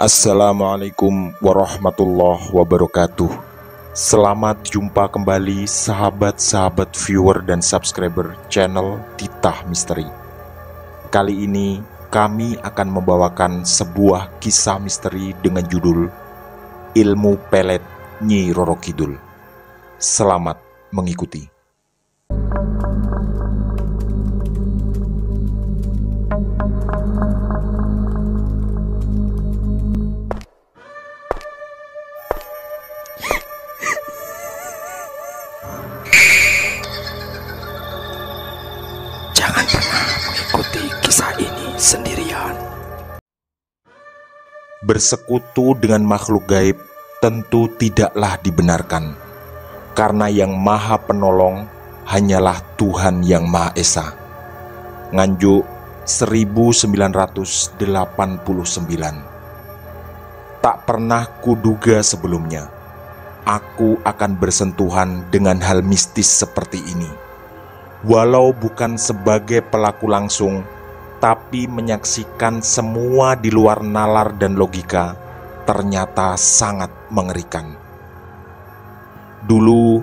Assalamualaikum warahmatullahi wabarakatuh. Selamat jumpa kembali sahabat-sahabat viewer dan subscriber channel Titah Misteri. Kali ini kami akan membawakan sebuah kisah misteri dengan judul Ilmu Pelet Nyi Roro Kidul. Selamat mengikuti. Jangan pernah mengikuti kisah ini sendirian. Bersekutu dengan makhluk gaib tentu tidaklah dibenarkan, karena yang maha penolong hanyalah Tuhan yang Maha Esa. Nganjuk 1989. Tak pernah kuduga sebelumnya aku akan bersentuhan dengan hal mistis seperti ini. Walau bukan sebagai pelaku langsung, tapi menyaksikan semua di luar nalar dan logika, ternyata sangat mengerikan. Dulu,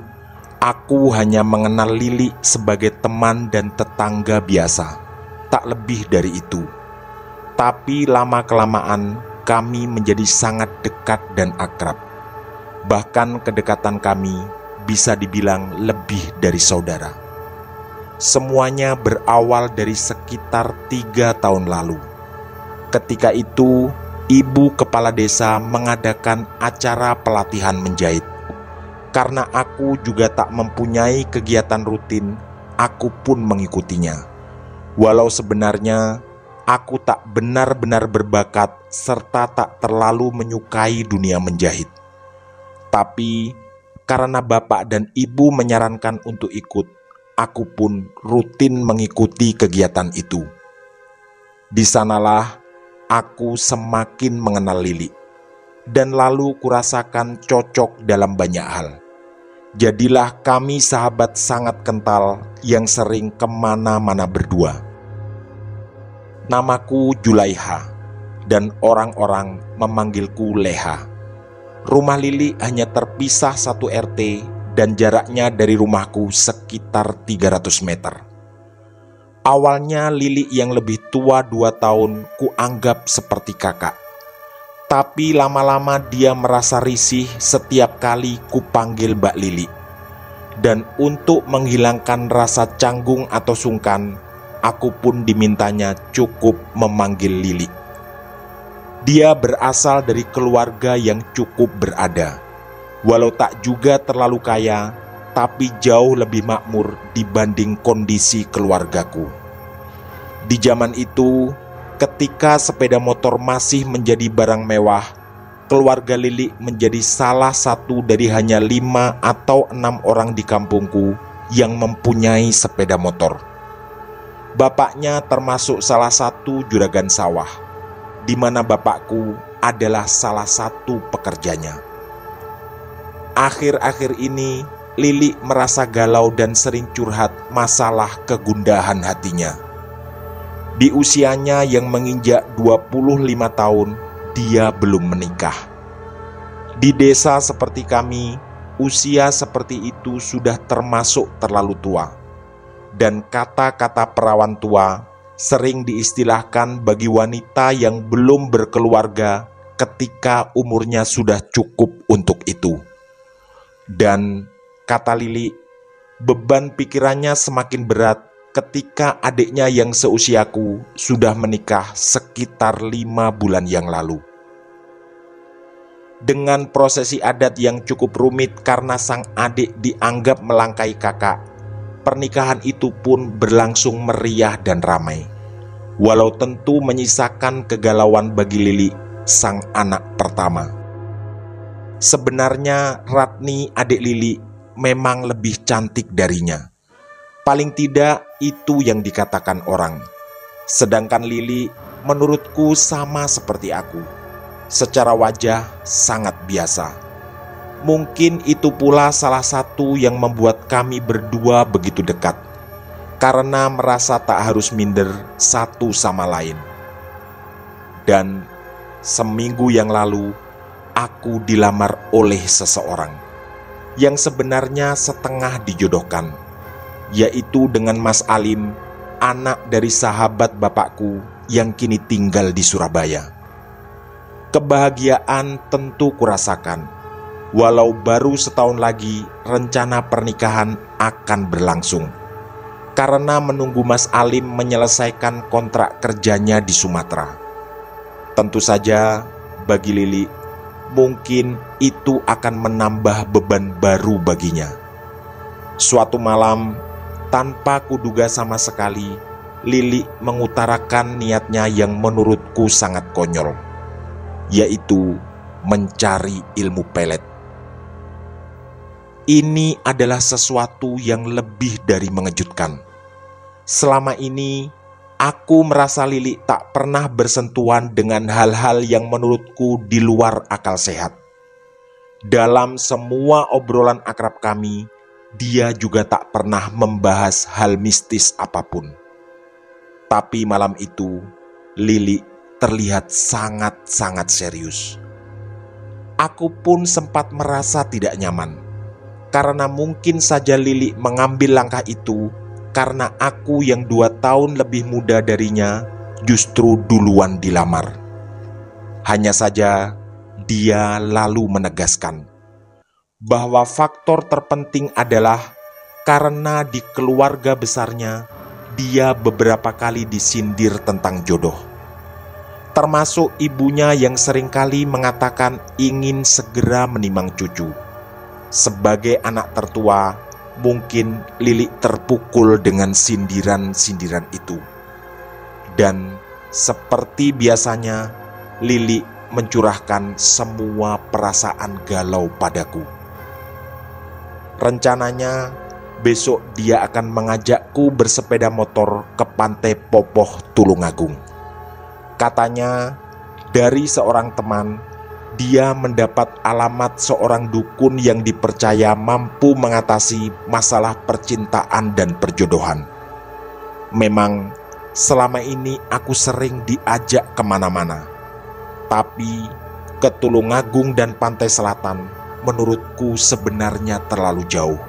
aku hanya mengenal Lili sebagai teman dan tetangga biasa, tak lebih dari itu. Tapi lama-kelamaan, kami menjadi sangat dekat dan akrab. Bahkan kedekatan kami bisa dibilang lebih dari saudara. Semuanya berawal dari sekitar 3 tahun lalu. Ketika itu, ibu kepala desa mengadakan acara pelatihan menjahit. Karena aku juga tak mempunyai kegiatan rutin, aku pun mengikutinya. Walau sebenarnya aku tak benar-benar berbakat serta tak terlalu menyukai dunia menjahit. Tapi karena bapak dan ibu menyarankan untuk ikut, aku pun rutin mengikuti kegiatan itu. Di sanalah aku semakin mengenal Lili, dan lalu kurasakan cocok dalam banyak hal. Jadilah kami sahabat sangat kental yang sering kemana-mana berdua. Namaku Julaiha, dan orang-orang memanggilku Leha. Rumah Lili hanya terpisah 1 RT, dan jaraknya dari rumahku sekitar 300 meter. Awalnya Lili yang lebih tua 2 tahun kuanggap seperti kakak. Tapi lama-lama dia merasa risih setiap kali kupanggil Mbak Lili. Dan untuk menghilangkan rasa canggung atau sungkan, aku pun dimintanya cukup memanggil Lili. Dia berasal dari keluarga yang cukup berada. Walau tak juga terlalu kaya, tapi jauh lebih makmur dibanding kondisi keluargaku. Di zaman itu, ketika sepeda motor masih menjadi barang mewah, keluarga Lili menjadi salah satu dari hanya 5 atau 6 orang di kampungku yang mempunyai sepeda motor. Bapaknya termasuk salah satu juragan sawah, di mana bapakku adalah salah satu pekerjanya. Akhir-akhir ini, Lili merasa galau dan sering curhat masalah kegundahan hatinya. Di usianya yang menginjak 25 tahun, dia belum menikah. Di desa seperti kami, usia seperti itu sudah termasuk terlalu tua. Dan kata-kata perawan tua sering diistilahkan bagi wanita yang belum berkeluarga ketika umurnya sudah cukup untuk itu. Dan kata Lili, beban pikirannya semakin berat ketika adiknya yang seusiaku sudah menikah sekitar 5 bulan yang lalu. Dengan prosesi adat yang cukup rumit karena sang adik dianggap melangkai kakak, pernikahan itu pun berlangsung meriah dan ramai. Walau tentu menyisakan kegalauan bagi Lili, sang anak pertama. Sebenarnya Ratni, adik Lili, memang lebih cantik darinya. Paling tidak itu yang dikatakan orang. Sedangkan Lili menurutku sama seperti aku. Secara wajah sangat biasa. Mungkin itu pula salah satu yang membuat kami berdua begitu dekat, karena merasa tak harus minder satu sama lain. Dan seminggu yang lalu aku dilamar oleh seseorang yang sebenarnya setengah dijodohkan, yaitu dengan Mas Alim, anak dari sahabat bapakku yang kini tinggal di Surabaya. Kebahagiaan tentu kurasakan, walau baru setahun lagi rencana pernikahan akan berlangsung, karena menunggu Mas Alim menyelesaikan kontrak kerjanya di Sumatera. Tentu saja bagi Lili, mungkin itu akan menambah beban baru baginya. Suatu malam, tanpa kuduga sama sekali, Lili mengutarakan niatnya yang menurutku sangat konyol, yaitu mencari ilmu pelet. Ini adalah sesuatu yang lebih dari mengejutkan. Selama ini, aku merasa Lili tak pernah bersentuhan dengan hal-hal yang menurutku di luar akal sehat. Dalam semua obrolan akrab kami, dia juga tak pernah membahas hal mistis apapun. Tapi malam itu, Lili terlihat sangat-sangat serius. Aku pun sempat merasa tidak nyaman, karena mungkin saja Lili mengambil langkah itu karena aku yang 2 tahun lebih muda darinya justru duluan dilamar. Hanya saja dia lalu menegaskan bahwa faktor terpenting adalah karena di keluarga besarnya dia beberapa kali disindir tentang jodoh. Termasuk ibunya yang seringkali mengatakan ingin segera menimang cucu. Sebagai anak tertua, mungkin Lili terpukul dengan sindiran-sindiran itu. Dan seperti biasanya, Lili mencurahkan semua perasaan galau padaku. Rencananya, besok dia akan mengajakku bersepeda motor ke Pantai Popoh, Tulungagung. Katanya, dari seorang teman, dia mendapat alamat seorang dukun yang dipercaya mampu mengatasi masalah percintaan dan perjodohan. Memang selama ini aku sering diajak kemana-mana, tapi ke Tulungagung dan Pantai Selatan menurutku sebenarnya terlalu jauh.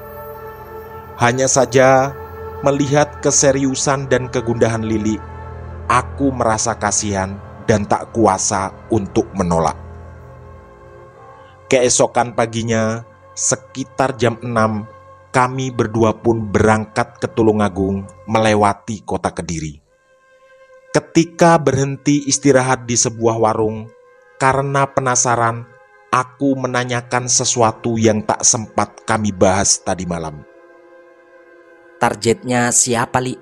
Hanya saja melihat keseriusan dan kegundahan Lili, aku merasa kasihan dan tak kuasa untuk menolak. Keesokan paginya, sekitar jam 6, kami berdua pun berangkat ke Tulungagung melewati kota Kediri. Ketika berhenti istirahat di sebuah warung, karena penasaran, aku menanyakan sesuatu yang tak sempat kami bahas tadi malam. Targetnya siapa, Li?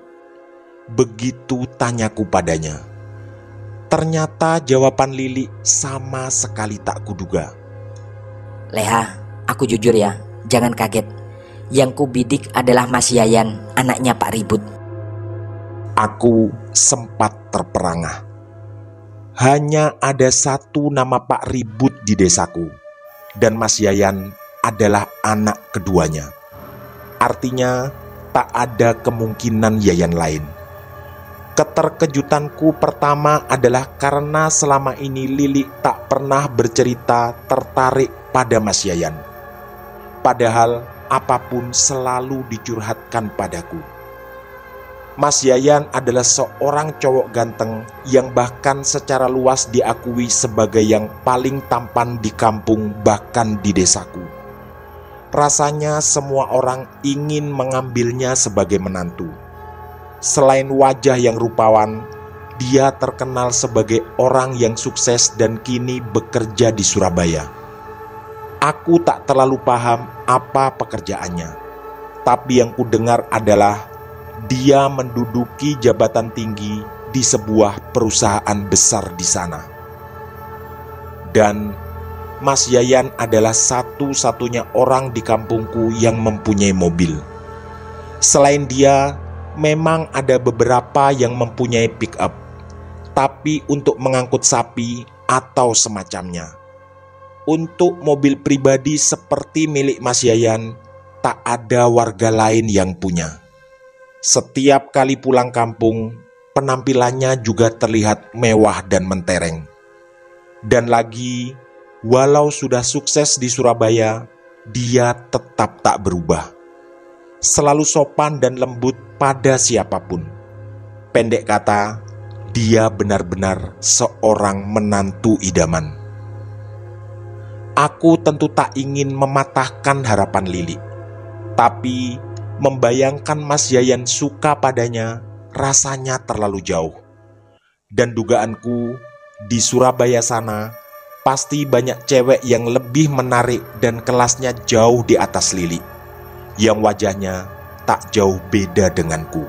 Begitu tanyaku padanya. Ternyata jawaban Lili sama sekali tak kuduga. Leha, aku jujur ya, jangan kaget. Yang kubidik adalah Mas Yayan, anaknya Pak Ribut. Aku sempat terperangah. Hanya ada satu nama Pak Ribut di desaku, dan Mas Yayan adalah anak keduanya. Artinya tak ada kemungkinan Yayan lain. Keterkejutanku pertama adalah karena selama ini Lili tak pernah bercerita tertarik pada Mas Yayan. Padahal apapun selalu dicurhatkan padaku. Mas Yayan adalah seorang cowok ganteng yang bahkan secara luas diakui sebagai yang paling tampan di kampung, bahkan di desaku. Rasanya semua orang ingin mengambilnya sebagai menantu. Selain wajah yang rupawan, dia terkenal sebagai orang yang sukses dan kini bekerja di Surabaya. Aku tak terlalu paham apa pekerjaannya, tapi yang kudengar adalah dia menduduki jabatan tinggi di sebuah perusahaan besar di sana. Dan Mas Yayan adalah satu-satunya orang di kampungku yang mempunyai mobil. Selain dia, memang ada beberapa yang mempunyai pick up, tapi untuk mengangkut sapi atau semacamnya. Untuk mobil pribadi seperti milik Mas Yayan, tak ada warga lain yang punya. Setiap kali pulang kampung, penampilannya juga terlihat mewah dan mentereng. Dan lagi, walau sudah sukses di Surabaya, dia tetap tak berubah. Selalu sopan dan lembut pada siapapun. Pendek kata, dia benar-benar seorang menantu idaman. Aku tentu tak ingin mematahkan harapan Lili, tapi membayangkan Mas Yayan suka padanya rasanya terlalu jauh. Dan dugaanku, di Surabaya sana pasti banyak cewek yang lebih menarik dan kelasnya jauh di atas Lili, yang wajahnya tak jauh beda denganku.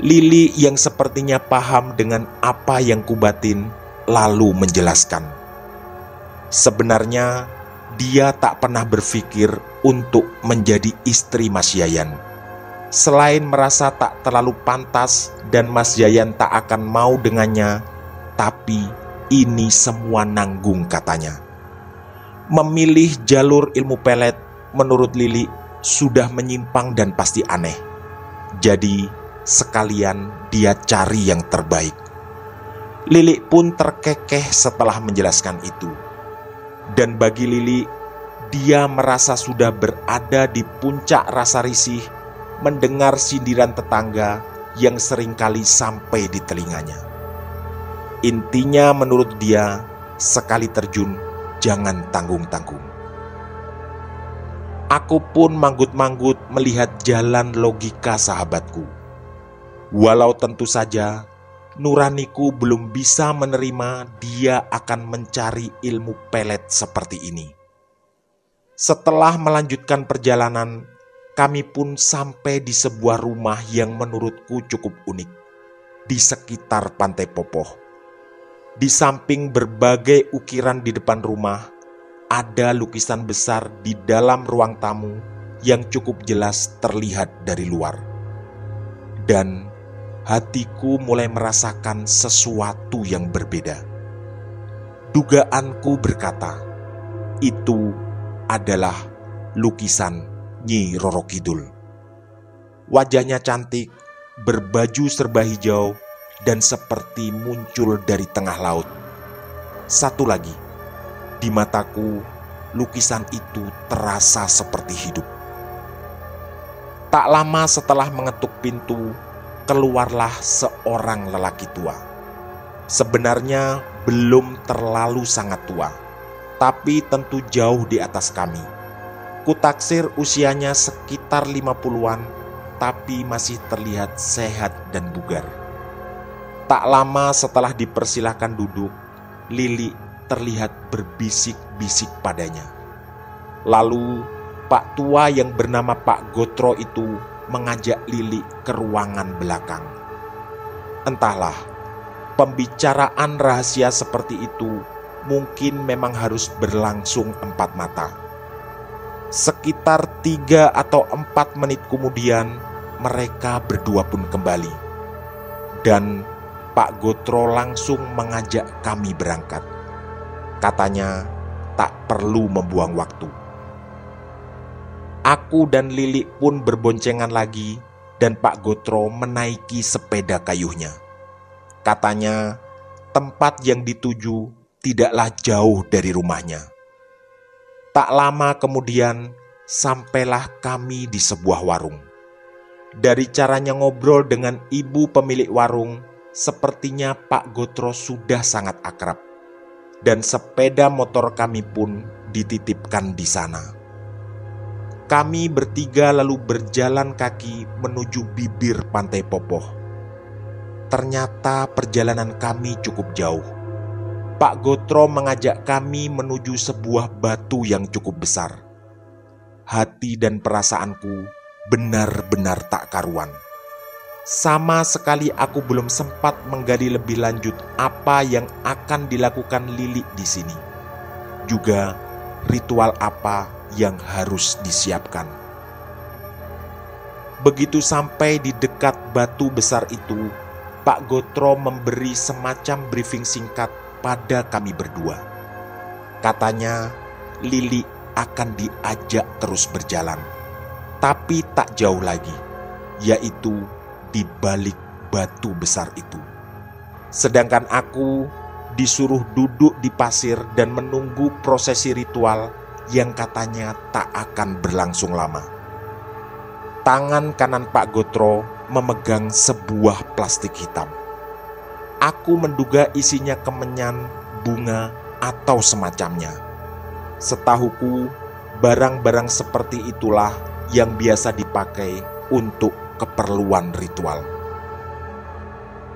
Lili yang sepertinya paham dengan apa yang kubatin lalu menjelaskan. Sebenarnya dia tak pernah berpikir untuk menjadi istri Mas Yayan. Selain merasa tak terlalu pantas dan Mas Yayan tak akan mau dengannya, tapi ini semua nanggung katanya. Memilih jalur ilmu pelet menurut Lili sudah menyimpang dan pasti aneh. Jadi sekalian dia cari yang terbaik. Lili pun terkekeh setelah menjelaskan itu. Dan bagi Lili, dia merasa sudah berada di puncak rasa risih mendengar sindiran tetangga yang seringkali sampai di telinganya. Intinya menurut dia, sekali terjun jangan tanggung-tanggung. Aku pun manggut-manggut melihat jalan logika sahabatku. Walau tentu saja nuraniku belum bisa menerima dia akan mencari ilmu pelet seperti ini. Setelah melanjutkan perjalanan, kami pun sampai di sebuah rumah yang menurutku cukup unik di sekitar Pantai Popoh. Di samping berbagai ukiran di depan rumah, ada lukisan besar di dalam ruang tamu yang cukup jelas terlihat dari luar. Dan hatiku mulai merasakan sesuatu yang berbeda. Dugaanku berkata, itu adalah lukisan Nyi Roro Kidul. Wajahnya cantik, berbaju serba hijau, dan seperti muncul dari tengah laut. Satu lagi, di mataku lukisan itu terasa seperti hidup. Tak lama setelah mengetuk pintu, keluarlah seorang lelaki tua. Sebenarnya belum terlalu sangat tua, tapi tentu jauh di atas kami. Kutaksir usianya sekitar 50-an, tapi masih terlihat sehat dan bugar. Tak lama setelah dipersilahkan duduk, Lili terlihat berbisik-bisik padanya. Lalu Pak tua yang bernama Pak Gotro itu mengajak Lili ke ruangan belakang. Entahlah, pembicaraan rahasia seperti itu mungkin memang harus berlangsung 4 mata. Sekitar 3 atau 4 menit kemudian mereka berdua pun kembali. Dan Pak Gotro langsung mengajak kami berangkat. Katanya tak perlu membuang waktu. Aku dan Lili pun berboncengan lagi dan Pak Gotro menaiki sepeda kayuhnya. Katanya tempat yang dituju tidaklah jauh dari rumahnya. Tak lama kemudian sampailah kami di sebuah warung. Dari caranya ngobrol dengan ibu pemilik warung, sepertinya Pak Gotro sudah sangat akrab. Dan sepeda motor kami pun dititipkan di sana. Kami bertiga lalu berjalan kaki menuju bibir Pantai Popoh. Ternyata perjalanan kami cukup jauh. Pak Gotro mengajak kami menuju sebuah batu yang cukup besar. Hati dan perasaanku benar-benar tak karuan. Sama sekali aku belum sempat menggali lebih lanjut apa yang akan dilakukan Lili di sini. Juga ritual apa yang harus disiapkan. Begitu sampai di dekat batu besar itu, Pak Gotro memberi semacam briefing singkat pada kami berdua. Katanya Lili akan diajak terus berjalan, tapi tak jauh lagi, yaitu di balik batu besar itu. Sedangkan aku disuruh duduk di pasir dan menunggu prosesi ritual yang katanya tak akan berlangsung lama. Tangan kanan Pak Gotro memegang sebuah plastik hitam. Aku menduga isinya kemenyan, bunga, atau semacamnya. Setahuku, barang-barang seperti itulah yang biasa dipakai untuk keperluan ritual.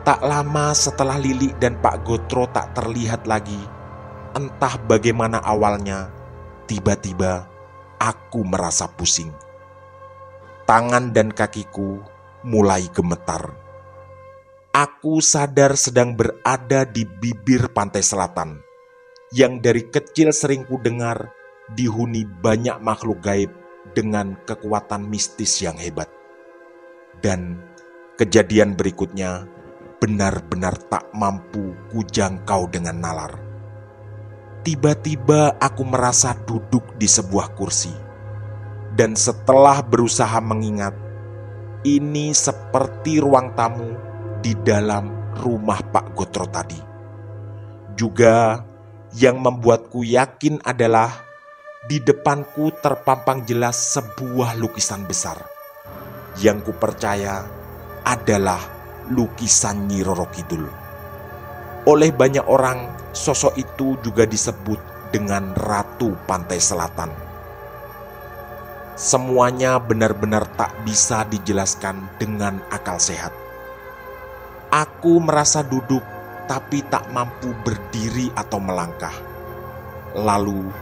Tak lama setelah Lili dan Pak Gotro tak terlihat lagi, entah bagaimana awalnya, tiba-tiba aku merasa pusing. Tangan dan kakiku mulai gemetar. Aku sadar sedang berada di bibir pantai selatan, yang dari kecil sering ku dengar dihuni banyak makhluk gaib dengan kekuatan mistis yang hebat. Dan kejadian berikutnya benar-benar tak mampu kujangkau dengan nalar. Tiba-tiba aku merasa duduk di sebuah kursi. Dan setelah berusaha mengingat, ini seperti ruang tamu di dalam rumah Pak Gotro tadi. Juga yang membuatku yakin adalah di depanku terpampang jelas sebuah lukisan besar yang kupercaya adalah lukisan Nyi Roro Kidul. Oleh banyak orang, sosok itu juga disebut dengan Ratu Pantai Selatan. Semuanya benar-benar tak bisa dijelaskan dengan akal sehat. Aku merasa duduk tapi tak mampu berdiri atau melangkah. Lalu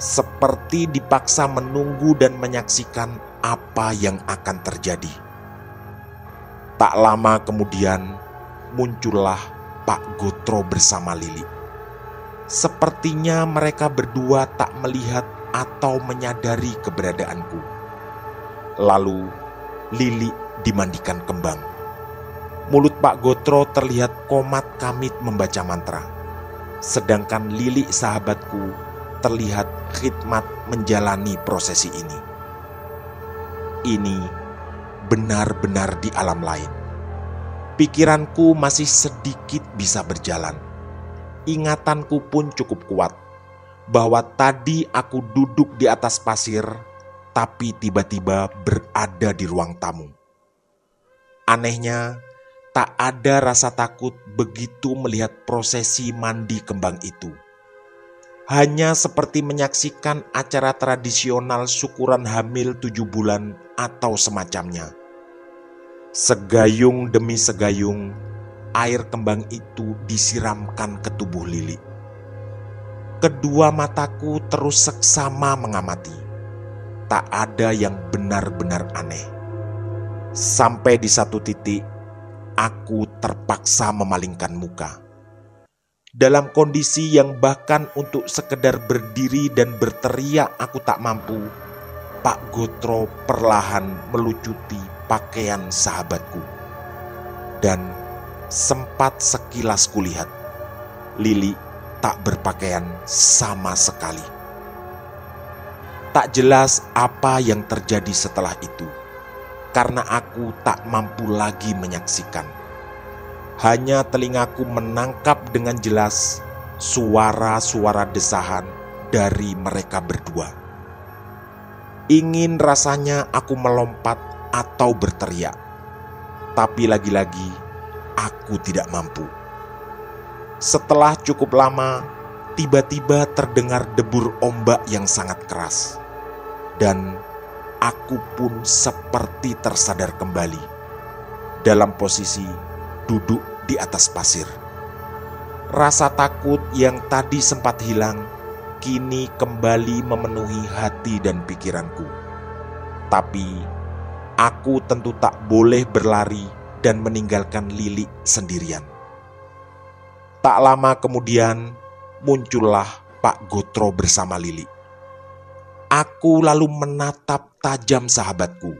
seperti dipaksa menunggu dan menyaksikan apa yang akan terjadi. Tak lama kemudian muncullah Pak Gotro bersama Lili. Sepertinya mereka berdua tak melihat atau menyadari keberadaanku. Lalu Lili dimandikan kembang. Mulut Pak Gotro terlihat komat kamit membaca mantra. Sedangkan Lili sahabatku terlihat khidmat menjalani prosesi ini. Ini benar-benar di alam lain. Pikiranku masih sedikit bisa berjalan. Ingatanku pun cukup kuat bahwa tadi aku duduk di atas pasir, tapi tiba-tiba berada di ruang tamu. Anehnya, tak ada rasa takut begitu melihat prosesi mandi kembang itu. Hanya seperti menyaksikan acara tradisional syukuran hamil 7 bulan atau semacamnya. Segayung demi segayung, air kembang itu disiramkan ke tubuh Lili. Kedua mataku terus seksama mengamati. Tak ada yang benar-benar aneh. Sampai di satu titik, aku terpaksa memalingkan muka. Dalam kondisi yang bahkan untuk sekedar berdiri dan berteriak aku tak mampu, Pak Gotro perlahan melucuti pakaian sahabatku. Dan sempat sekilas kulihat, Lili tak berpakaian sama sekali. Tak jelas apa yang terjadi setelah itu, karena aku tak mampu lagi menyaksikan. Hanya telingaku menangkap dengan jelas suara-suara desahan dari mereka berdua. Ingin rasanya aku melompat atau berteriak, tapi lagi-lagi aku tidak mampu. Setelah cukup lama, tiba-tiba terdengar debur ombak yang sangat keras. Dan aku pun seperti tersadar kembali dalam posisi duduk di atas pasir. Rasa takut yang tadi sempat hilang kini kembali memenuhi hati dan pikiranku. Tapi aku tentu tak boleh berlari dan meninggalkan Lili sendirian. Tak lama kemudian muncullah Pak Gotro bersama Lili. Aku lalu menatap tajam sahabatku,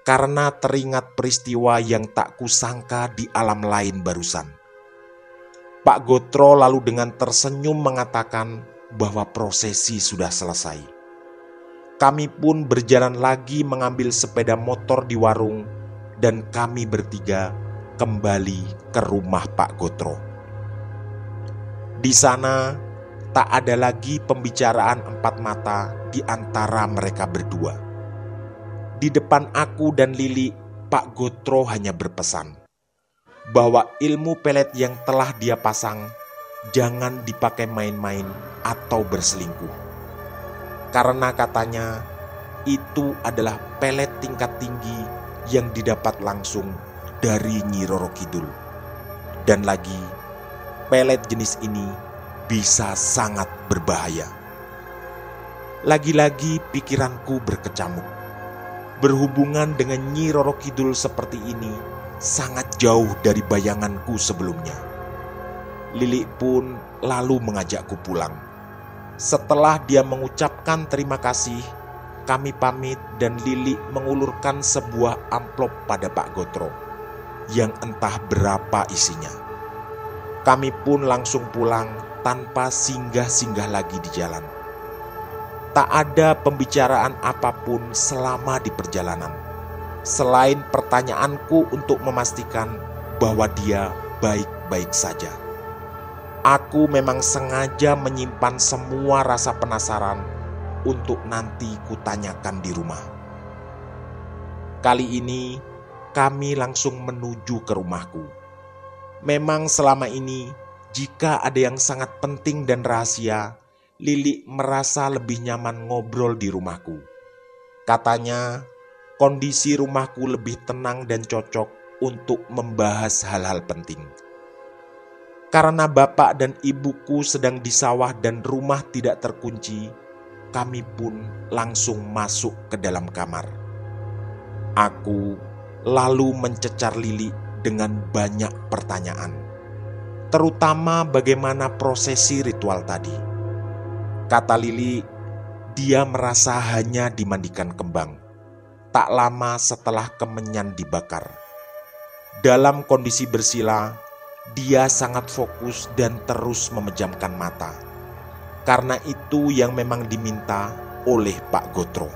karena teringat peristiwa yang tak kusangka di alam lain barusan. Pak Gotro lalu dengan tersenyum mengatakan bahwa prosesi sudah selesai. Kami pun berjalan lagi mengambil sepeda motor di warung, dan kami bertiga kembali ke rumah Pak Gotro. Di sana tak ada lagi pembicaraan empat mata di antara mereka berdua. Di depan aku dan Lili, Pak Gotro hanya berpesan bahwa ilmu pelet yang telah dia pasang jangan dipakai main-main atau berselingkuh. Karena katanya itu adalah pelet tingkat tinggi yang didapat langsung dari Nyi Roro Kidul. Dan lagi, pelet jenis ini bisa sangat berbahaya. Lagi-lagi pikiranku berkecamuk. Berhubungan dengan Nyi Roro Kidul seperti ini sangat jauh dari bayanganku sebelumnya. Lili pun lalu mengajakku pulang. Setelah dia mengucapkan terima kasih, kami pamit dan Lili mengulurkan sebuah amplop pada Pak Gotro yang entah berapa isinya. Kami pun langsung pulang tanpa singgah-singgah lagi di jalan. Tak ada pembicaraan apapun selama di perjalanan, selain pertanyaanku untuk memastikan bahwa dia baik-baik saja. Aku memang sengaja menyimpan semua rasa penasaran untuk nanti kutanyakan di rumah. Kali ini kami langsung menuju ke rumahku. Memang selama ini jika ada yang sangat penting dan rahasia, Lili merasa lebih nyaman ngobrol di rumahku. Katanya kondisi rumahku lebih tenang dan cocok untuk membahas hal-hal penting. Karena bapak dan ibuku sedang di sawah dan rumah tidak terkunci, kami pun langsung masuk ke dalam kamar. Aku lalu mencecar Lili dengan banyak pertanyaan, terutama bagaimana prosesi ritual tadi. Kata Lili, dia merasa hanya dimandikan kembang, tak lama setelah kemenyan dibakar. Dalam kondisi bersila, dia sangat fokus dan terus memejamkan mata. Karena itu yang memang diminta oleh Pak Gotro.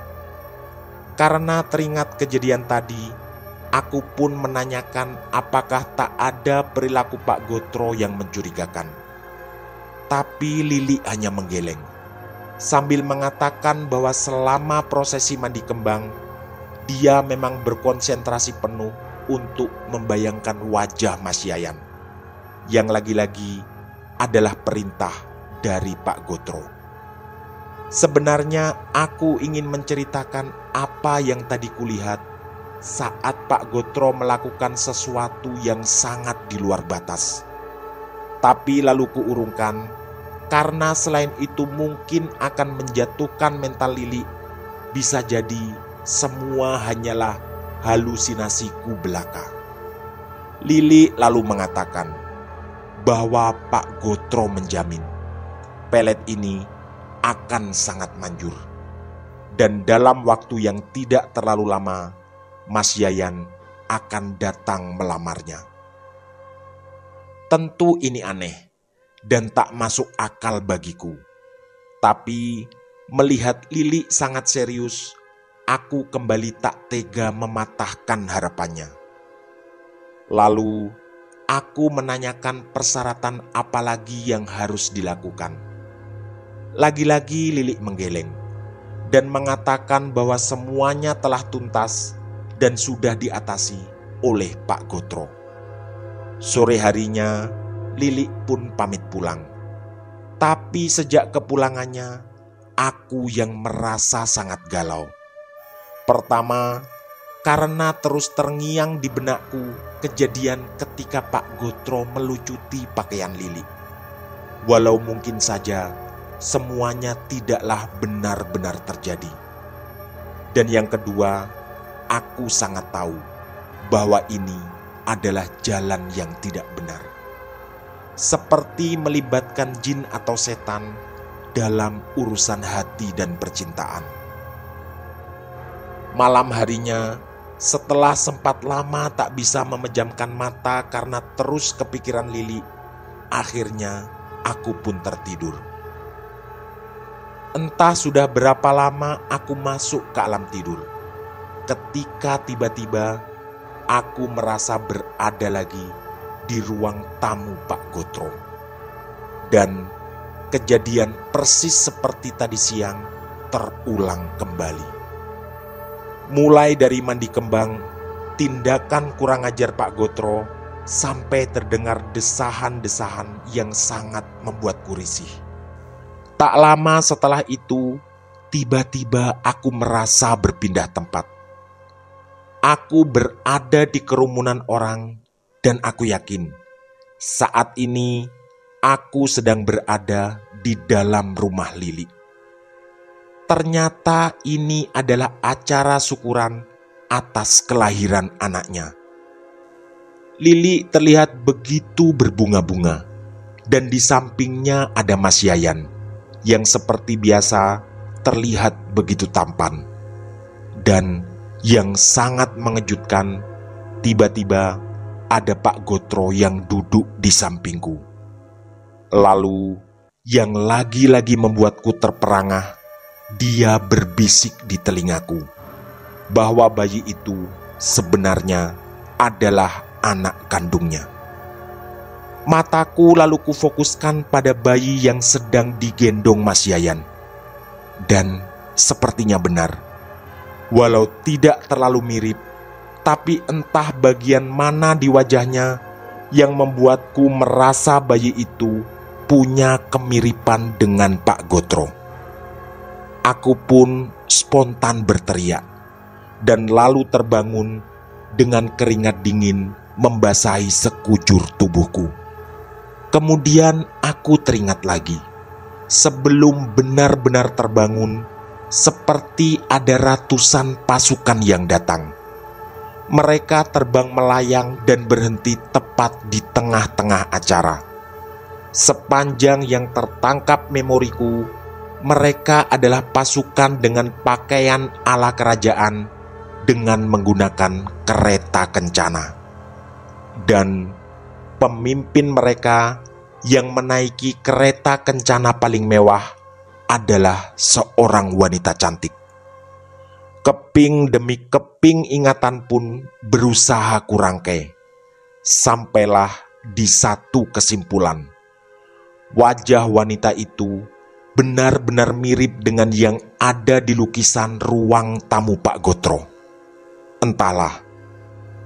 Karena teringat kejadian tadi, aku pun menanyakan apakah tak ada perilaku Pak Gotro yang mencurigakan. Tapi Lili hanya menggeleng, sambil mengatakan bahwa selama prosesi mandi kembang, dia memang berkonsentrasi penuh untuk membayangkan wajah Mas Yayan, yang lagi-lagi adalah perintah dari Pak Gotro. Sebenarnya aku ingin menceritakan apa yang tadi kulihat saat Pak Gotro melakukan sesuatu yang sangat di luar batas. Tapi lalu kuurungkan, karena selain itu mungkin akan menjatuhkan mental Lili. Bisa jadi semua hanyalah halusinasiku belaka. Lili lalu mengatakan bahwa Pak Gotro menjamin pelet ini akan sangat manjur. Dan dalam waktu yang tidak terlalu lama, Mas Yayan akan datang melamarnya. Tentu ini aneh dan tak masuk akal bagiku. Tapi melihat Lili sangat serius, aku kembali tak tega mematahkan harapannya. Lalu aku menanyakan persyaratan apa lagi yang harus dilakukan. Lagi-lagi Lili menggeleng dan mengatakan bahwa semuanya telah tuntas dan sudah diatasi oleh Pak Gotro. Sore harinya Lili pun pamit pulang. Tapi sejak kepulangannya, aku yang merasa sangat galau. Pertama, karena terus terngiang di benakku kejadian ketika Pak Gotro melucuti pakaian Lili. Walau mungkin saja semuanya tidaklah benar-benar terjadi. Dan yang kedua, aku sangat tahu bahwa ini adalah jalan yang tidak benar. Seperti melibatkan jin atau setan dalam urusan hati dan percintaan. Malam harinya, setelah sempat lama tak bisa memejamkan mata karena terus kepikiran Lili, akhirnya aku pun tertidur. Entah sudah berapa lama aku masuk ke alam tidur, ketika tiba-tiba aku merasa berada lagi di ruang tamu Pak Gotro. Dan kejadian persis seperti tadi siang terulang kembali. Mulai dari mandi kembang, tindakan kurang ajar Pak Gotro, sampai terdengar desahan-desahan yang sangat membuatku risih. Tak lama setelah itu, tiba-tiba aku merasa berpindah tempat. Aku berada di kerumunan orang dan aku yakin saat ini aku sedang berada di dalam rumah Lili. Ternyata ini adalah acara syukuran atas kelahiran anaknya. Lili terlihat begitu berbunga-bunga, dan di sampingnya ada Mas Yayan yang seperti biasa terlihat begitu tampan. Dan yang sangat mengejutkan, tiba-tiba ada Pak Gotro yang duduk di sampingku. Lalu yang lagi-lagi membuatku terperangah, dia berbisik di telingaku bahwa bayi itu sebenarnya adalah anak kandungnya. Mataku lalu kufokuskan pada bayi yang sedang digendong Mas Yayan. Dan sepertinya benar, walau tidak terlalu mirip, tapi entah bagian mana di wajahnya yang membuatku merasa bayi itu punya kemiripan dengan Pak Gotro. Aku pun spontan berteriak dan lalu terbangun dengan keringat dingin membasahi sekujur tubuhku. Kemudian aku teringat lagi, sebelum benar-benar terbangun, seperti ada ratusan pasukan yang datang. Mereka terbang melayang dan berhenti tepat di tengah-tengah acara. Sepanjang yang tertangkap memoriku, mereka adalah pasukan dengan pakaian ala kerajaan dengan menggunakan kereta kencana. Dan pemimpin mereka yang menaiki kereta kencana paling mewah adalah seorang wanita cantik. Keping demi keping ingatan pun berusaha kurangkai. Sampailah di satu kesimpulan. Wajah wanita itu benar-benar mirip dengan yang ada di lukisan ruang tamu Pak Gotro. Entahlah,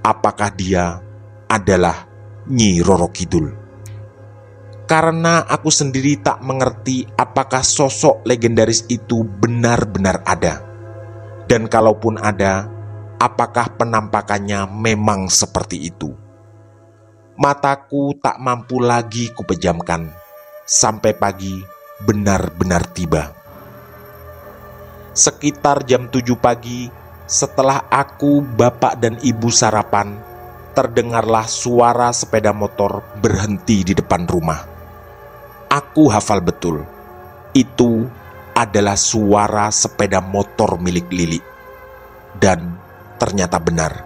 apakah dia adalah Nyi Roro Kidul. Karena aku sendiri tak mengerti apakah sosok legendaris itu benar-benar ada. Dan kalaupun ada, apakah penampakannya memang seperti itu. Mataku tak mampu lagi kupejamkan sampai pagi benar-benar tiba. Sekitar jam 7 pagi, setelah aku, bapak dan ibu sarapan, terdengarlah suara sepeda motor berhenti di depan rumah. Aku hafal betul, itu adalah suara sepeda motor milik Lili. Dan ternyata benar.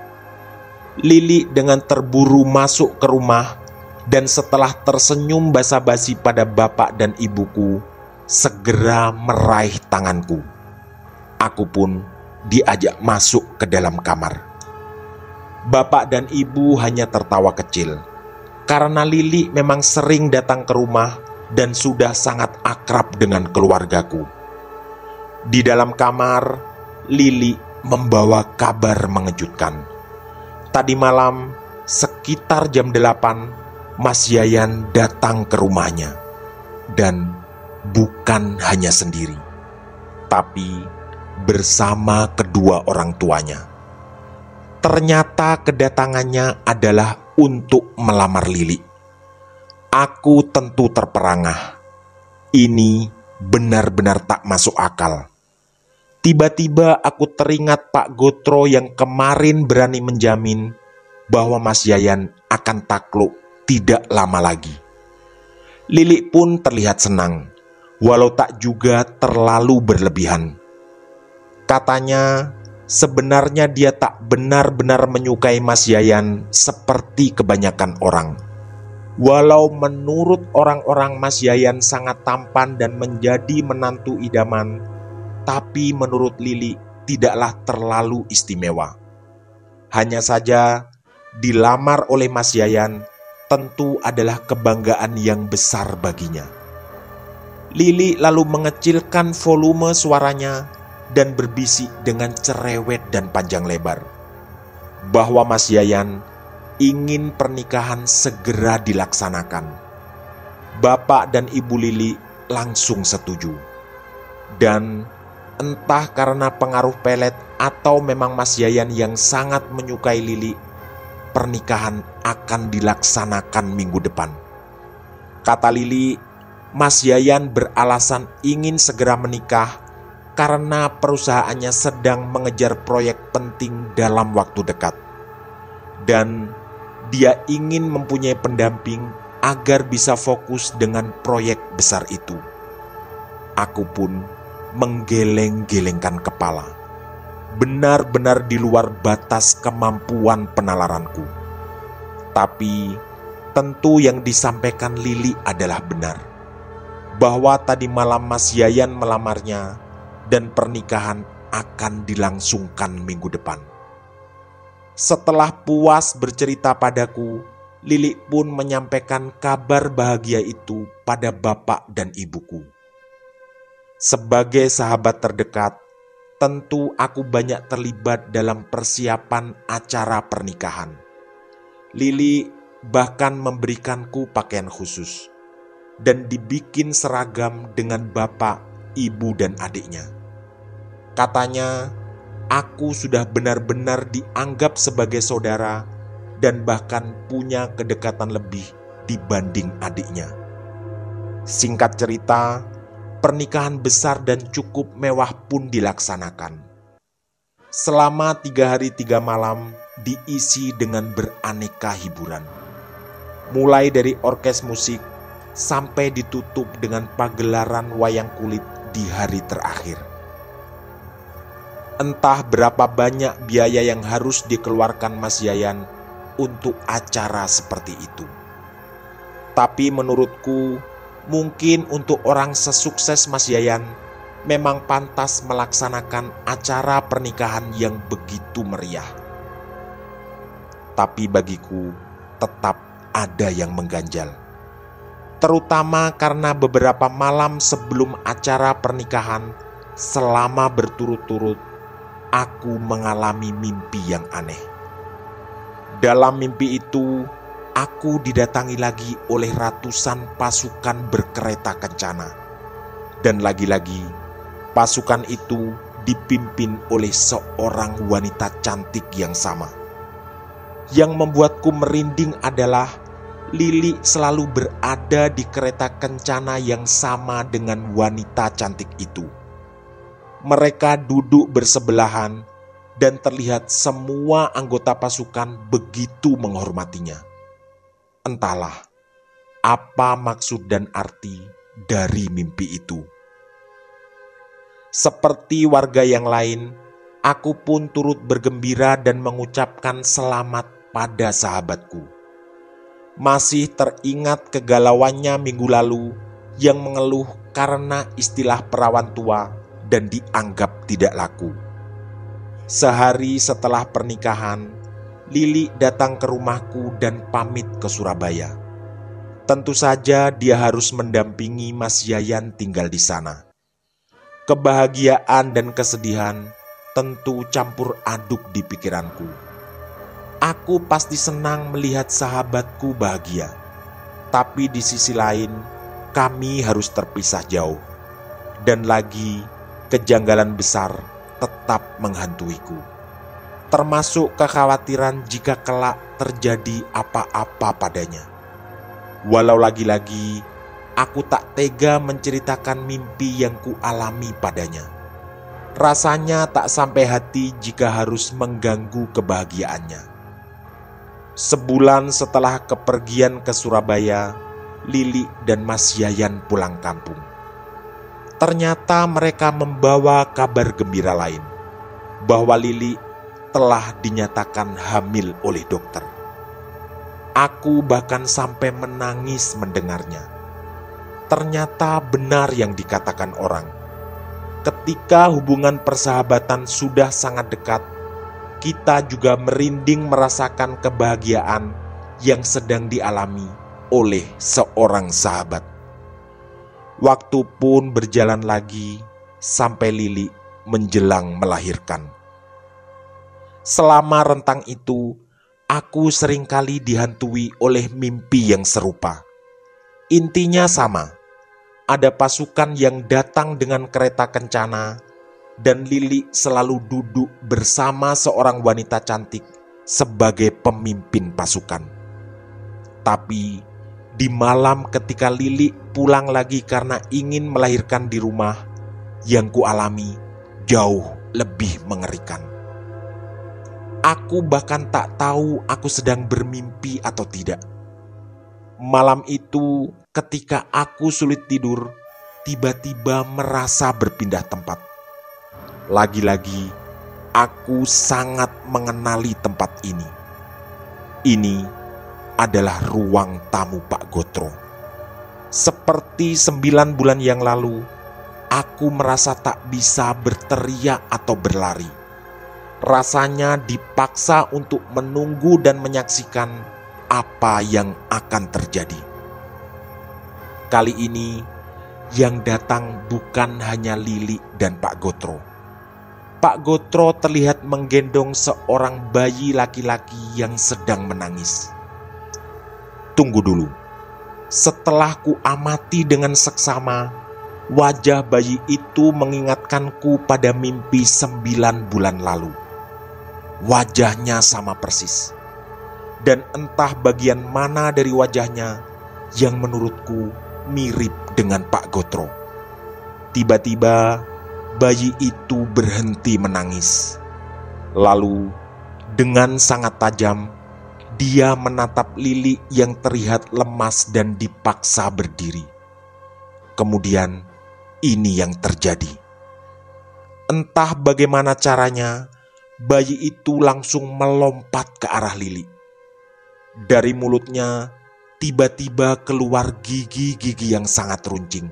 Lili dengan terburu masuk ke rumah, dan setelah tersenyum basa-basi pada bapak dan ibuku, segera meraih tanganku. Aku pun diajak masuk ke dalam kamar. Bapak dan ibu hanya tertawa kecil, karena Lili memang sering datang ke rumah dan sudah sangat akrab dengan keluargaku. Di dalam kamar, Lili membawa kabar mengejutkan. Tadi malam, sekitar jam 8, Mas Yayan datang ke rumahnya. Dan bukan hanya sendiri, tapi bersama kedua orang tuanya. Ternyata kedatangannya adalah untuk melamar Lili. Aku tentu terperangah. Ini benar-benar tak masuk akal. Tiba-tiba aku teringat Pak Gotro yang kemarin berani menjamin bahwa Mas Yayan akan takluk tidak lama lagi. Lili pun terlihat senang, walau tak juga terlalu berlebihan. Katanya, sebenarnya dia tak benar-benar menyukai Mas Yayan seperti kebanyakan orang. Walau menurut orang-orang Mas Yayan sangat tampan dan menjadi menantu idaman, tapi menurut Lili tidaklah terlalu istimewa. Hanya saja, dilamar oleh Mas Yayan tentu adalah kebanggaan yang besar baginya. Lili lalu mengecilkan volume suaranya dan berbisik dengan cerewet dan panjang lebar bahwa Mas Yayan ingin pernikahan segera dilaksanakan. Bapak dan Ibu Lili langsung setuju. Dan entah karena pengaruh pelet atau memang Mas Yayan yang sangat menyukai Lili, pernikahan akan dilaksanakan minggu depan. Kata Lili, Mas Yayan beralasan ingin segera menikah karena perusahaannya sedang mengejar proyek penting dalam waktu dekat. Dan dia ingin mempunyai pendamping agar bisa fokus dengan proyek besar itu. Aku pun menggeleng-gelengkan kepala. Benar-benar di luar batas kemampuan penalaranku. Tapi tentu yang disampaikan Lili adalah benar. Bahwa tadi malam Mas Yayan melamarnya dan pernikahan akan dilangsungkan minggu depan. Setelah puas bercerita padaku, Lili pun menyampaikan kabar bahagia itu pada bapak dan ibuku. Sebagai sahabat terdekat, tentu aku banyak terlibat dalam persiapan acara pernikahan. Lili bahkan memberikanku pakaian khusus dan dibikin seragam dengan bapak, ibu, dan adiknya. Katanya, aku sudah benar-benar dianggap sebagai saudara dan bahkan punya kedekatan lebih dibanding adiknya. Singkat cerita, pernikahan besar dan cukup mewah pun dilaksanakan. Selama 3 hari 3 malam diisi dengan beraneka hiburan. Mulai dari orkes musik sampai ditutup dengan pagelaran wayang kulit di hari terakhir. Entah berapa banyak biaya yang harus dikeluarkan Mas Yayan untuk acara seperti itu. Tapi menurutku, mungkin untuk orang sesukses Mas Yayan memang pantas melaksanakan acara pernikahan yang begitu meriah. Tapi bagiku tetap ada yang mengganjal. Terutama karena beberapa malam sebelum acara pernikahan, selama berturut-turut, aku mengalami mimpi yang aneh. Dalam mimpi itu, aku didatangi lagi oleh ratusan pasukan berkereta kencana. Dan lagi-lagi, pasukan itu dipimpin oleh seorang wanita cantik yang sama. Yang membuatku merinding adalah Lili selalu berada di kereta kencana yang sama dengan wanita cantik itu. Mereka duduk bersebelahan dan terlihat semua anggota pasukan begitu menghormatinya. Entahlah apa maksud dan arti dari mimpi itu. Seperti warga yang lain, aku pun turut bergembira dan mengucapkan selamat pada sahabatku. Masih teringat kegalauannya minggu lalu yang mengeluh karena istilah perawan tua dan dianggap tidak laku. Sehari setelah pernikahan, Lili datang ke rumahku dan pamit ke Surabaya. Tentu saja dia harus mendampingi Mas Yayan tinggal di sana. Kebahagiaan dan kesedihan tentu campur aduk di pikiranku. Aku pasti senang melihat sahabatku bahagia. Tapi di sisi lain, kami harus terpisah jauh. Dan lagi, kejanggalan besar tetap menghantuiku. Termasuk kekhawatiran jika kelak terjadi apa-apa padanya. Walau lagi-lagi, aku tak tega menceritakan mimpi yang kualami padanya. Rasanya tak sampai hati jika harus mengganggu kebahagiaannya. Sebulan setelah kepergian ke Surabaya, Lili dan Mas Yayan pulang kampung. Ternyata mereka membawa kabar gembira lain, bahwa Lili telah dinyatakan hamil oleh dokter. Aku bahkan sampai menangis mendengarnya. Ternyata benar yang dikatakan orang. Ketika hubungan persahabatan sudah sangat dekat, kita juga merinding merasakan kebahagiaan yang sedang dialami oleh seorang sahabat. Waktu pun berjalan lagi sampai Lili menjelang melahirkan. Selama rentang itu, aku seringkali dihantui oleh mimpi yang serupa. Intinya sama, ada pasukan yang datang dengan kereta kencana dan Lili selalu duduk bersama seorang wanita cantik sebagai pemimpin pasukan. Tapi di malam ketika Lili pulang lagi karena ingin melahirkan di rumah, yang kualami jauh lebih mengerikan. Aku bahkan tak tahu aku sedang bermimpi atau tidak. Malam itu ketika aku sulit tidur, tiba-tiba merasa berpindah tempat. Lagi-lagi aku sangat mengenali tempat ini. Ini adalah ruang tamu Pak Gotro. Seperti 9 bulan yang lalu, aku merasa tak bisa berteriak atau berlari. Rasanya dipaksa untuk menunggu dan menyaksikan apa yang akan terjadi. Kali ini yang datang bukan hanya Lili dan Pak Gotro. Pak Gotro terlihat menggendong seorang bayi laki-laki yang sedang menangis. Tunggu dulu. Setelah ku amati dengan seksama, wajah bayi itu mengingatkanku pada mimpi 9 bulan lalu. Wajahnya sama persis. Dan entah bagian mana dari wajahnya yang menurutku mirip dengan Pak Gotro. Tiba-tiba bayi itu berhenti menangis. Lalu dengan sangat tajam dia menatap Lili yang terlihat lemas dan dipaksa berdiri. Kemudian ini yang terjadi. Entah bagaimana caranya, bayi itu langsung melompat ke arah Lili. Dari mulutnya tiba-tiba keluar gigi-gigi yang sangat runcing.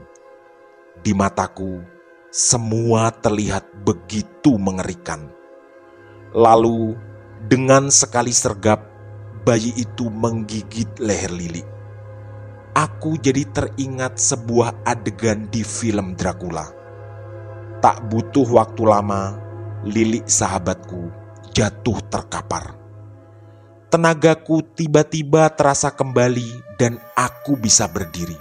Di mataku semua terlihat begitu mengerikan. Lalu dengan sekali sergap, bayi itu menggigit leher Lili. Aku jadi teringat sebuah adegan di film Dracula. Tak butuh waktu lama, Lili sahabatku jatuh terkapar. Tenagaku tiba-tiba terasa kembali dan aku bisa berdiri.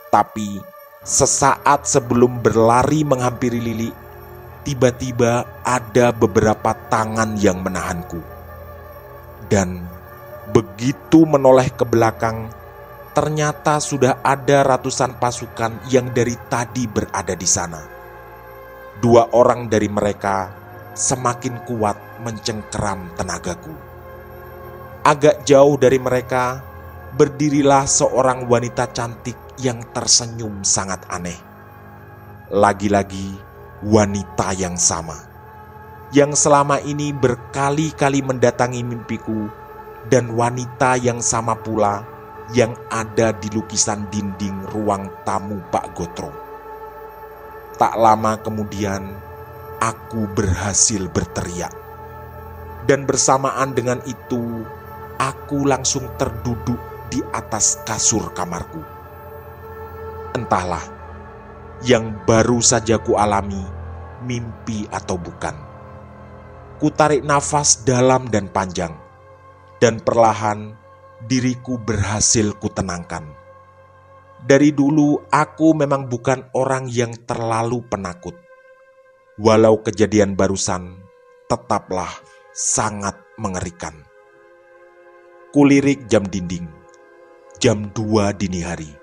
Tapi sesaat sebelum berlari menghampiri Lili, tiba-tiba ada beberapa tangan yang menahanku. Dan begitu menoleh ke belakang, ternyata sudah ada ratusan pasukan yang dari tadi berada di sana. 2 orang dari mereka semakin kuat mencengkeram tenagaku. Agak jauh dari mereka, berdirilah seorang wanita cantik yang tersenyum sangat aneh. Lagi-lagi wanita yang sama, yang selama ini berkali-kali mendatangi mimpiku, dan wanita yang sama pula yang ada di lukisan dinding ruang tamu Pak Gotro. Tak lama kemudian, aku berhasil berteriak. Dan bersamaan dengan itu, aku langsung terduduk di atas kasur kamarku. Entahlah, yang baru saja kualami, mimpi atau bukan. Ku tarik nafas dalam dan panjang, dan perlahan diriku berhasil kutenangkan. Dari dulu aku memang bukan orang yang terlalu penakut. Walau kejadian barusan tetaplah sangat mengerikan. Kulirik jam dinding, jam 2 dini hari.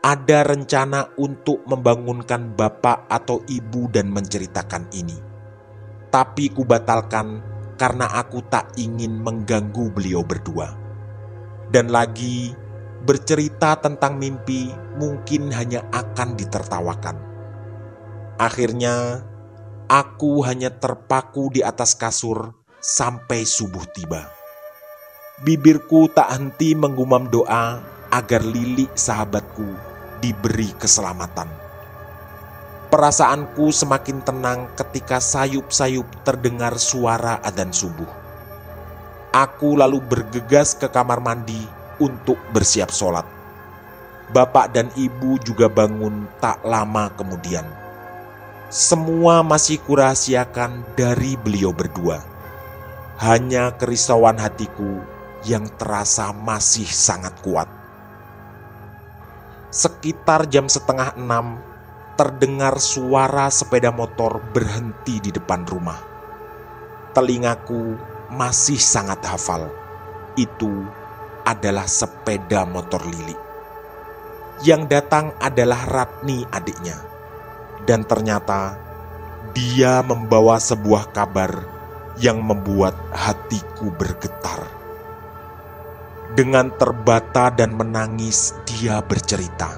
Ada rencana untuk membangunkan bapak atau ibu dan menceritakan ini. Tapi kubatalkan karena aku tak ingin mengganggu beliau berdua. Dan lagi, bercerita tentang mimpi mungkin hanya akan ditertawakan. Akhirnya, aku hanya terpaku di atas kasur sampai subuh tiba. Bibirku tak henti menggumam doa agar Lili sahabatku diberi keselamatan. Perasaanku semakin tenang ketika sayup-sayup terdengar suara adzan subuh. Aku lalu bergegas ke kamar mandi untuk bersiap sholat. Bapak dan ibu juga bangun tak lama kemudian. Semua masih kurahasiakan dari beliau berdua. Hanya kerisauan hatiku yang terasa masih sangat kuat. Sekitar jam 5:30 terdengar suara sepeda motor berhenti di depan rumah. Telingaku masih sangat hafal. Itu adalah sepeda motor Lili. Yang datang adalah Ratni, adiknya. Dan ternyata dia membawa sebuah kabar yang membuat hatiku bergetar. Dengan terbata dan menangis, dia bercerita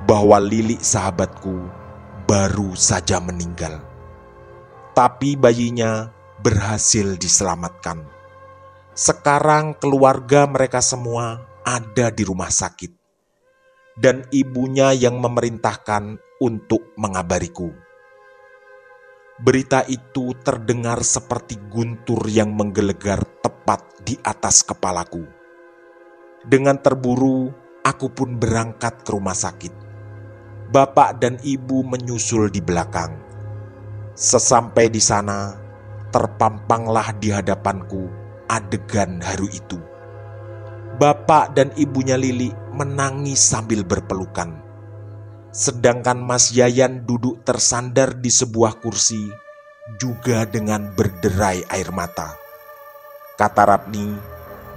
bahwa Lili sahabatku baru saja meninggal. Tapi bayinya berhasil diselamatkan. Sekarang keluarga mereka semua ada di rumah sakit. Dan ibunya yang memerintahkan untuk mengabariku. Berita itu terdengar seperti guntur yang menggelegar tepat di atas kepalaku. Dengan terburu, aku pun berangkat ke rumah sakit. Bapak dan ibu menyusul di belakang. Sesampai di sana, terpampanglah di hadapanku adegan haru itu. Bapak dan ibunya Lili menangis sambil berpelukan. Sedangkan Mas Yayan duduk tersandar di sebuah kursi, juga dengan berderai air mata. Kata Ratni,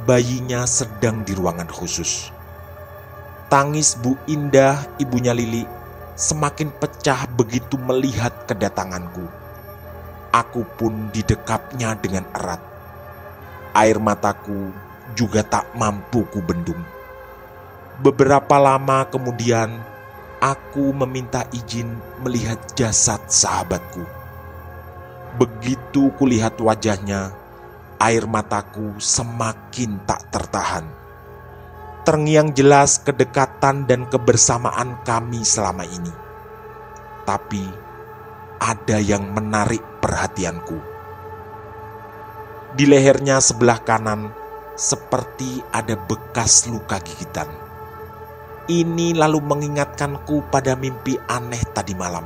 bayinya sedang di ruangan khusus. Tangis Bu Indah, ibunya Lili, semakin pecah begitu melihat kedatanganku. Aku pun didekapnya dengan erat. Air mataku juga tak mampu kubendung. Beberapa lama kemudian, aku meminta izin melihat jasad sahabatku. Begitu kulihat wajahnya, air mataku semakin tak tertahan. Terngiang jelas kedekatan dan kebersamaan kami selama ini. Tapi ada yang menarik perhatianku. Di lehernya sebelah kanan seperti ada bekas luka gigitan. Ini lalu mengingatkanku pada mimpi aneh tadi malam.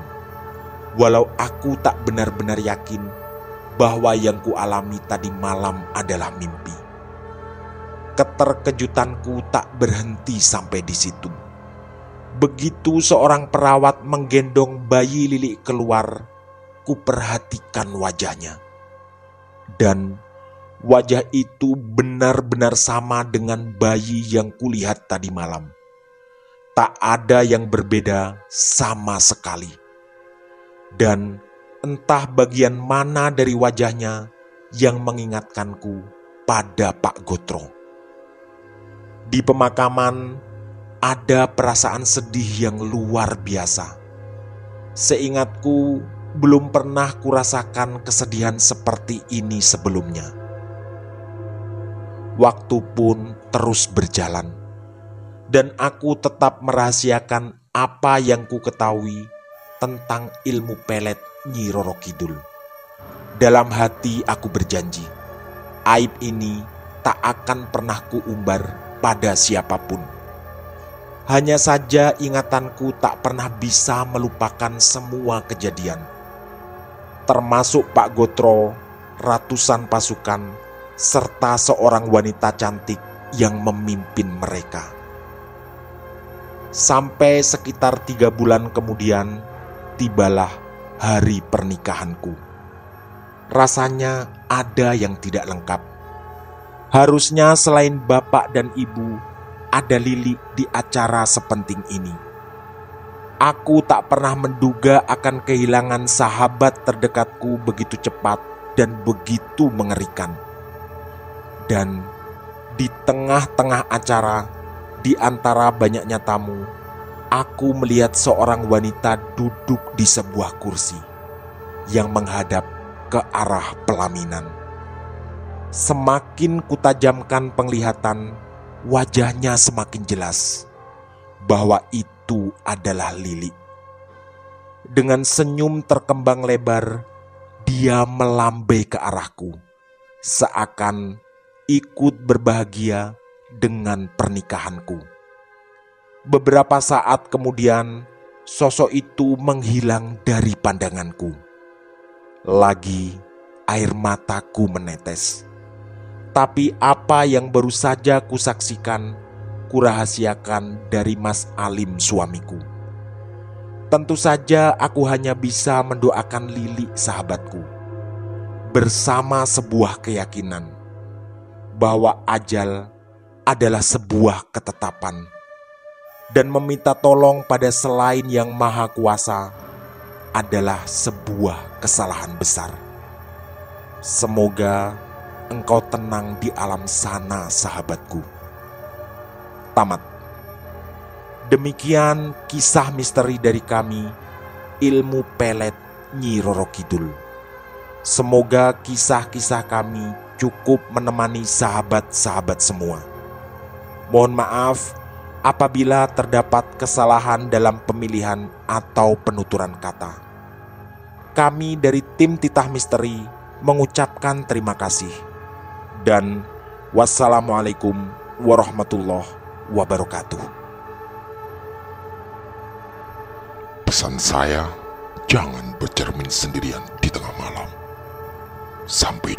Walau aku tak benar-benar yakin bahwa yang kualami tadi malam adalah mimpi. Keterkejutanku tak berhenti sampai di situ. Begitu seorang perawat menggendong bayi Lili keluar, kuperhatikan wajahnya. Dan wajah itu benar-benar sama dengan bayi yang kulihat tadi malam. Tak ada yang berbeda sama sekali. Dan entah bagian mana dari wajahnya yang mengingatkanku pada Pak Gotro. Di pemakaman ada perasaan sedih yang luar biasa. Seingatku, belum pernah kurasakan kesedihan seperti ini sebelumnya. Waktu pun terus berjalan, dan aku tetap merahasiakan apa yang ku ketahui tentang ilmu pelet Nyi Roro Kidul. Dalam hati aku berjanji, aib ini tak akan pernah kuumbar pada siapapun. Hanya saja ingatanku tak pernah bisa melupakan semua kejadian, termasuk Pak Gotro, ratusan pasukan, serta seorang wanita cantik yang memimpin mereka. Sampai sekitar 3 bulan kemudian, tibalah hari pernikahanku. Rasanya ada yang tidak lengkap. Harusnya selain bapak dan ibu, ada Lili di acara sepenting ini. Aku tak pernah menduga akan kehilangan sahabat terdekatku begitu cepat dan begitu mengerikan. Dan di tengah-tengah acara, di antara banyaknya tamu, aku melihat seorang wanita duduk di sebuah kursi yang menghadap ke arah pelaminan. Semakin kutajamkan penglihatan, wajahnya semakin jelas bahwa itu adalah Lili. Dengan senyum terkembang lebar, dia melambai ke arahku, seakan ikut berbahagia dengan pernikahanku. Beberapa saat kemudian, sosok itu menghilang dari pandanganku. Lagi air mataku menetes. Tapi apa yang baru saja kusaksikan, kurahasiakan dari Mas Alim suamiku. Tentu saja aku hanya bisa mendoakan Lili sahabatku, bersama sebuah keyakinan bahwa ajal adalah sebuah ketetapan, dan meminta tolong pada selain yang maha kuasa adalah sebuah kesalahan besar. Semoga engkau tenang di alam sana, sahabatku. Tamat. Demikian kisah misteri dari kami, Ilmu Pelet Nyi Roro Kidul. Semoga kisah-kisah kami cukup menemani sahabat-sahabat semua. Mohon maaf apabila terdapat kesalahan dalam pemilihan atau penuturan kata. Kami dari tim Titah Misteri mengucapkan terima kasih. Dan wassalamualaikum warahmatullahi wabarakatuh. Pesan saya, jangan bercermin sendirian di tengah malam. Sampai